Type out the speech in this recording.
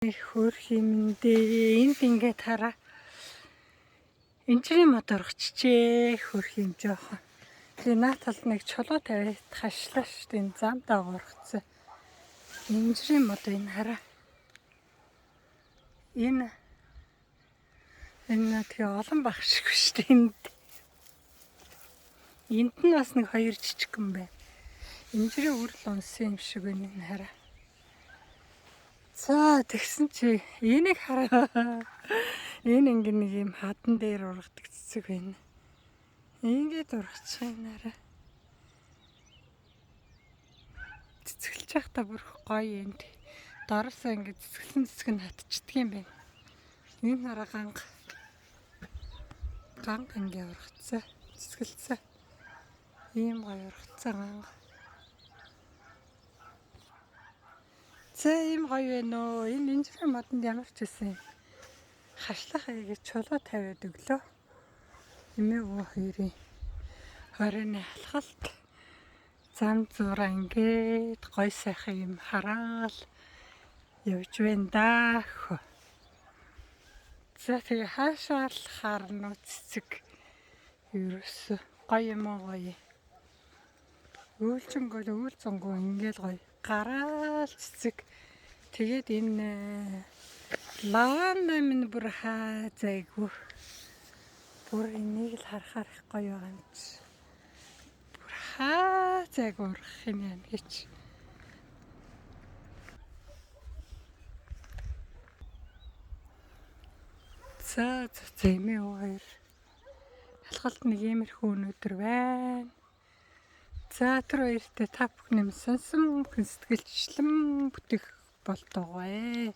Хөрх юм дээ. Энд ингээд хараа. Энчрийн мод орчихжээ. Хөрх юм жоохон. Тэгээ нааталд нэг чулуу тавиад хашлаа штэ. Энэ замдаа орхицсан. Энчрийн мод энэ хараа. Энэ тэгээ олон бах шиг штэ энд. Энд нь бас нэг хоёр жижигхэн байна. Энчрийн үрл унсан юм шиг байна энэ хараа. За тэгсэн чи энийг хараа. Энэ ингэ нэг юм хадан дээр ургадаг цэцэг байна. Ингээд ургачих юм арай. Цэцгэлж явахдаа бүр гоё юм. Дороосоо ингэ цэцгэлэн цэцэг нь хатчихдаг юм байна. Энэ хараа ганга ингэ ургацсан. Цэцгэлцсэн. Ийм гоё ургацсан ганга. За ийм гоё байна уу. Энэ энчрийн модонд ямар ч байсан юм. Хашлах хийгээд чулуу тавиад өглөө. Эмээ өвөө хоёрын хорооны алхалт. Зам зураа ингээд гоё сайхан юм хараал явж байна да. За тэгээ хаашаа л харна цэцэг. Ерөөсөө гоё юм уу гоё. Өөлжөнгөө өөлзөнгөө ингээд гоё. Гараал цэцэг. Тэгээд энэ лаванда минь бүр зайгүй. Бүр энийг л харахаар их гоё байгаа юм чи. Бүр зайгүй урах юм яа гэж. За эмээ хоёр. Алхалт нэг иймэрхүү өнөдөр байна. За тэр хоёртой та бүхний сонсон сэтгэлчлэн бүтээх болтойгоо.